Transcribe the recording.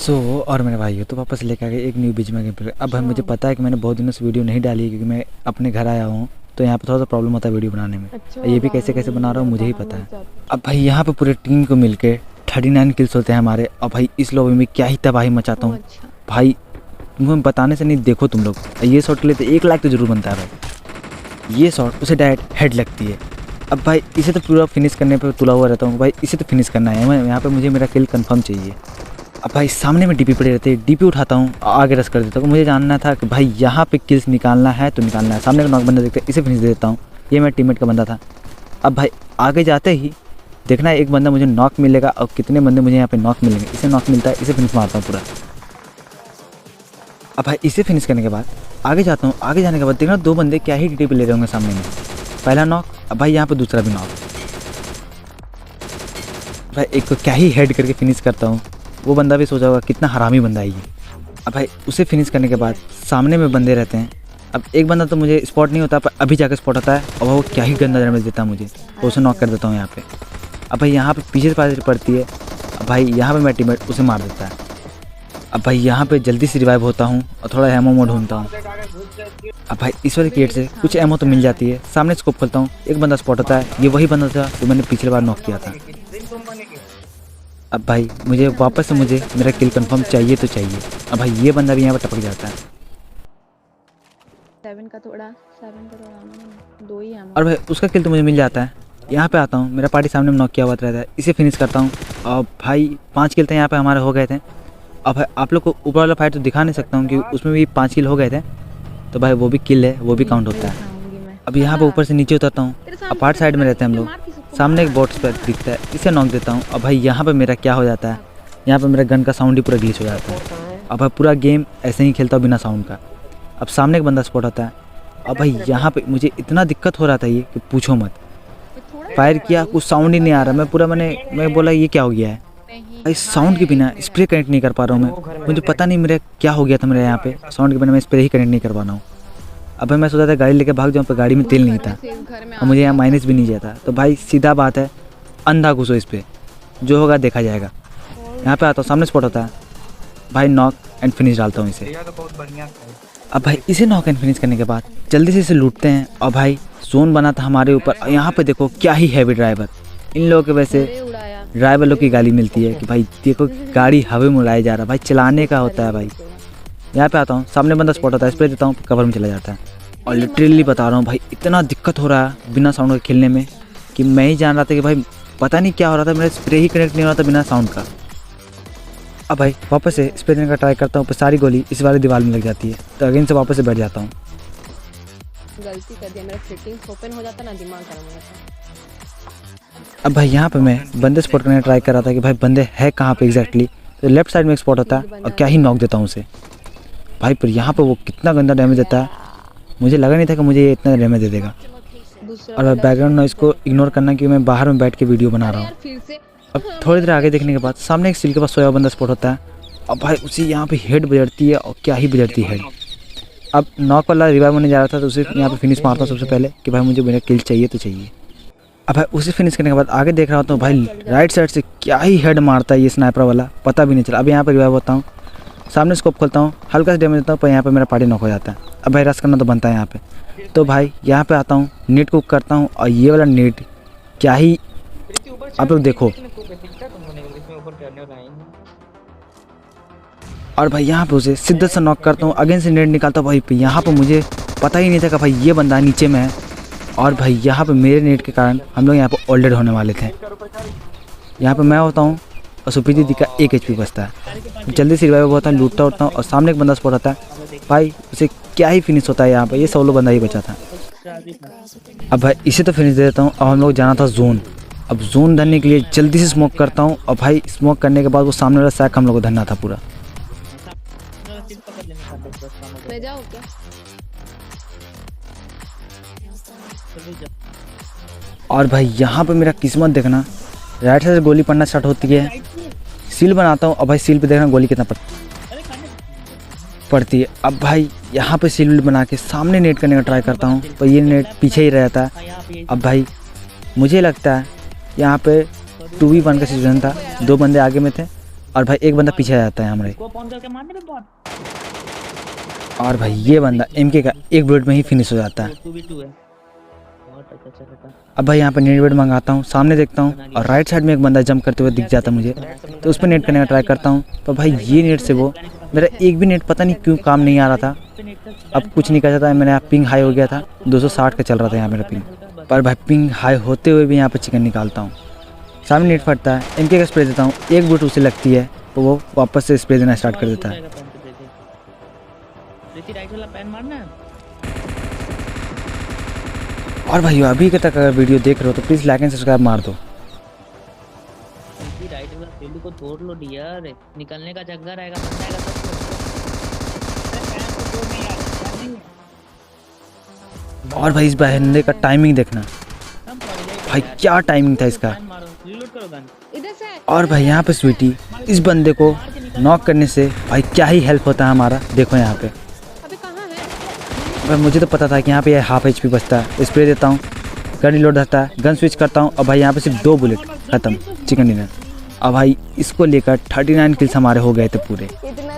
और मेरे भाइयों तो वापस लेकर आ गए एक न्यू बीच में गेम प्ले। अब भाई मुझे पता है कि मैंने बहुत दिनों से वीडियो नहीं डाली क्योंकि मैं अपने घर आया हूँ, तो यहाँ पे थोड़ा सा प्रॉब्लम होता है वीडियो बनाने में। ये भी कैसे कैसे बना रहा हूँ मुझे ही पता है। अब भाई यहाँ पे पूरे टीम को मिलके 39 किल्स होते हैं हमारे। और भाई इस लॉबी में क्या ही तबाही मचाता हूँ भाई, तुम्हें बताने से नहीं, देखो तुम लोग। ये शॉट के लिए तो 1 लाख तो जरूर बनता है भाई। ये शॉट उसे डायरेक्ट हेड लगती है। अब भाई इसे तो पूरा फिनिश करने पे तुला हुआ रहता हूँ भाई, इसे तो फिनिश करना है। मैं यहाँ पे मुझे मेरा किल कंफर्म चाहिए। अब भाई सामने में डीपी पड़े रहते हैं, डीपी उठाता हूँ, आगे रश कर देता हूँ। मुझे जानना था कि भाई यहाँ पे किल्स निकालना है तो निकालना है। सामने का नॉक बंदा देखते हैं, इसे फिनिश दे देता हूँ। ये मेरा टीममेट का बंदा था। अब भाई आगे जाते ही देखना है एक बंदा मुझे नॉक मिलेगा और कितने बंदे मुझे यहाँ पे नॉक मिलेंगे। इसे नॉक मिलता है, इसे फिनिश मारता हूँ पूरा। अब भाई इसे फिनिश करने के बाद आगे जाता हूँ। आगे जाने के बाद देखना 2 बंदे क्या ही डीपी ले रहे होंगे सामने में। पहला नॉक, अब भाई यहाँ पे दूसरा भी नॉक। भाई एक को क्या ही हेड करके फिनिश करता हूँ। वो बंदा भी सोचा होगा कितना हरामी बंदा है ये। अब भाई उसे फिनिश करने के बाद सामने में बंदे रहते हैं। अब एक बंदा तो मुझे स्पॉट नहीं होता, पर अभी जाकर स्पॉट होता है और वो क्या ही गंदा डैमेज देता है मुझे, तो उसे नॉक कर देता हूँ यहाँ पे। अब भाई यहाँ पे पीछे से पड़ती है। अब भाई यहाँ पे मेरा टीममेट उसे मार देता है। अब भाई यहाँ पे जल्दी से रिवाइव होता हूँ और थोड़ा एमो मोड ढूंढता हूँ। अब भाई इस वाले क्रिएट से कुछ एमो तो मिल जाती है। सामने स्कोप खोलता हूँ, एक बंदा स्पॉट होता है। ये वही बंदा था जो मैंने पिछले बार नॉक किया था। अब भाई मुझे वापस से मेरा किल कंफर्म चाहिए तो चाहिए। अब भाई ये बंदा भी यहाँ पर टपक जाता है। 7 का थोड़ा 2 ही है। और भाई उसका किल तो मुझे मिल जाता है। यहाँ पे आता हूँ, मेरा पार्टी सामने में नॉक किया हुआ रहता है, इसे फिनिश करता हूँ। और भाई 5 किल थे यहाँ पे हमारे हो गए थे। अब भाई आप लोग को ऊपर वाला फाइट तो दिखा नहीं सकता हूँ कि उसमें भी 5 किल हो गए थे, तो भाई वो भी किल है, वो भी काउंट होता है। अब यहाँ पे ऊपर से नीचे उतरता हूँ। अपार्ट साइड में रहते हैं हम लोग। सामने एक बॉट पर दिखता है, इसे नॉक देता हूँ। अब भाई यहाँ पे मेरा क्या हो जाता है, यहाँ पे मेरा गन का साउंड ही पूरा ग्लिच हो जाता है। अब भाई पूरा गेम ऐसे ही खेलता हूँ बिना साउंड का। अब सामने एक बंदा स्पॉट होता है। अब भाई यहाँ पे मुझे इतना दिक्कत हो रहा था ये कि पूछो मत। फायर किया, कुछ साउंड ही नहीं आ रहा। मैं बोला ये क्या हो गया है भाई, साउंड के बिना स्प्रे कनेक्ट नहीं कर पा रहा हूँ मैं। मुझे पता नहीं मेरा क्या हो गया था, मेरे यहाँ पे साउंड के बिना मैं स्प्रे ही कनेक्ट नहीं कर पा रहा हूँ। अब भाई मैं सोचा था गाड़ी लेके भाग जाऊँ, पर गाड़ी में तेल नहीं था और मुझे यहाँ माइनस भी नहीं जाता। तो भाई सीधा बात है, अंधा घुसो इस पर, जो होगा देखा जाएगा। यहाँ पे आता हूँ, सामने स्पॉट होता है भाई, नॉक एंड फिनिश डालता हूँ इसे। अब भाई इसे नॉक एंड फिनिश करने के बाद जल्दी से इसे लूटते हैं। और भाई जोन बना था हमारे ऊपर। यहाँ पे देखो क्या ही हैवी ड्राइवर, इन लोगों के वैसे ड्राइवर लोग की गाली मिलती है कि भाई देखो गाड़ी हवा में उड़ाया जा रहा है। भाई चलाने का होता है भाई। यहाँ पे आता हूँ, सामने बंदा स्पॉट होता है, स्प्रे देता हूँ, कवर में चला जाता है। और लिटरली बता रहा हूँ भाई, इतना दिक्कत हो रहा है बिना साउंड के खेलने में कि मैं ही जान रहा था कि भाई पता नहीं क्या हो रहा था, मेरा स्प्रे ही कनेक्ट नहीं हो रहा था बिना साउंड का। अब भाई वापस से स्प्रे देने का ट्राई करता हूँ, पर सारी गोली इस वाली दीवार में लग जाती है, तो अगेन से वापस से बैठ जाता हूँ। गलती कर दिया, मेरा सेटिंग्स ओपन हो जाता ना, दिमाग खराब हो जाता। अब भाई यहाँ पे मैं बंदे स्पॉट करने का ट्राई कर रहा था कि भाई बंदे है कहाँ पे एग्जैक्टली। तो लेफ्ट साइड में एक स्पॉट होता है और क्या ही नॉक देता हूँ उसे भाई। पर यहाँ पे वो कितना गंदा डैमेज देता है, मुझे लगा नहीं था कि मुझे ये इतना डैमेज दे देगा। और बैकग्राउंड नॉइस को इग्नोर करना कि मैं बाहर में बैठ के वीडियो बना रहा हूँ। अब थोड़ी देर आगे देखने के बाद सामने एक सील के पास सोया बंदा स्पॉट होता है। अब भाई उसी यहाँ पे हेड बजड़ती है, और क्या ही बजड़ती है हेड। अब नॉक वाला रिवाइव होने जा रहा था, तो उसे यहाँ पे फिनिश मारता हूँ सबसे पहले कि भाई मुझे मेरा किल चाहिए तो चाहिए। अब भाई उसे फिनिश करने के बाद आगे देख रहा होता हूँ भाई राइट साइड से क्या ही हेड मारता है ये स्नाइपर वाला, पता भी नहीं चला। अब यहाँ पर रिवाइव होता हूँ, सामने स्कोप खोलता हूँ, हल्का सा डैमेज देता हूँ, पर यहाँ पे मेरा पार्टी नॉक हो जाता है। अब भाई रश करना तो बनता है यहाँ पे। तो भाई यहाँ पे आता हूँ, नेट कुक करता हूँ, और ये वाला नेट क्या ही आप लोग देखो। और भाई यहाँ पे उसे सिद्ध से नॉक करता हूँ, अगेन से नेट निकालता हूँ भाई। यहाँ पे मुझे पता ही नहीं था कि भाई ये बंदा नीचे में है। और भाई यहाँ पे मेरे नेट के कारण हम लोग यहाँ पे ऑलरेडी होने वाले थे। यहाँ पे मैं होता हूँ और सुप्रीत दीदी का 1 HP बचता है। जल्दी से रिवाइव होता है, लूटता उठता हूँ, और सामने एक बंदा स्पॉट होता है भाई, उसे क्या ही फिनिश होता है। यहाँ पे ये सोलो बंदा ही बचा था। अब भाई इसे तो फिनिश दे देता हूँ। अब हम लोग जाना था जोन। अब जोन धरने के लिए जल्दी से स्मोक करता हूँ, और भाई स्मोक करने के बाद वो सामने वाला सैक हम लोग को धरना था पूरा। और भाई यहाँ पे मेरा किस्मत देखना, राइट साइड से गोली पड़ना स्टार्ट होती है, सील बनाता हूँ। और भाई सील पे देखना गोली कितना पड़ती है। अब भाई यहाँ पे सील बना के सामने नेट करने का ट्राई करता हूँ, पर ये नेट पीछे ही रहता है। अब भाई मुझे लगता है यहाँ पे 2v1 का सिचुएशन था, 2 बंदे आगे में थे और भाई एक बंदा पीछे आ जाता है हमारे। स्कोप ऑन करके मारने पे बहुत और भाई ये बंदा MK का एक बुलेट में ही फिनिश हो जाता है। 2v2 है। बहुत अच्छा चलता। अब भाई यहाँ पे नेट वेट मंगाता हूँ, सामने देखता हूँ और राइट साइड में एक बंदा जंप करते हुए दिख जाता है मुझे, तो उस पर नेट करने का ट्राई करता हूँ। तो भाई ये नेट से वो मेरा एक भी नेट पता नहीं क्यों काम नहीं आ रहा था। अब कुछ नहीं कर सकता, मैंने यहाँ पिंग हाई हो गया था, 260 का चल रहा था यहाँ मेरा पिंग। पर भाई पिंग हाई होते हुए भी यहाँ पर चिकन निकालता हूँ। सामने नेट फटता है, MK का स्प्रे देता हूँ, एक बुलेट उसे लगती है तो वो वापस से स्प्रे देना स्टार्ट कर देता है। राइट वाला पैन मारना है। और भाई अभी तक अगर वीडियो देख रहे हो तो प्लीज़ लाइक एंड सब्सक्राइब मार दो। राइट वाला फील्ड को तोड़ लो डियर, निकलने का चक्कर आएगा, बंदा आएगा सब। और भाई इस बंदे का टाइमिंग देखना, भाई क्या टाइमिंग था इसका। मारो, रीलोड करो गन। इधर से और भाई यहाँ पे स्वीटी इस बंदे को नॉक करने से भाई क्या ही हेल्प होता है हमारा। देखो यहाँ पे अबे कहाँ है? भाई मुझे तो पता था कि यहाँ पे हाफ HP बचता है। स्प्रे देता हूँ, गन रिलोड रहता है, गन स्विच करता हूँ और भाई यहाँ पे सिर्फ 2 बुलेट खत्म, चिकन डिनर। अब भाई इसको लेकर 39 किल्स हमारे हो गए थे पूरे। इतना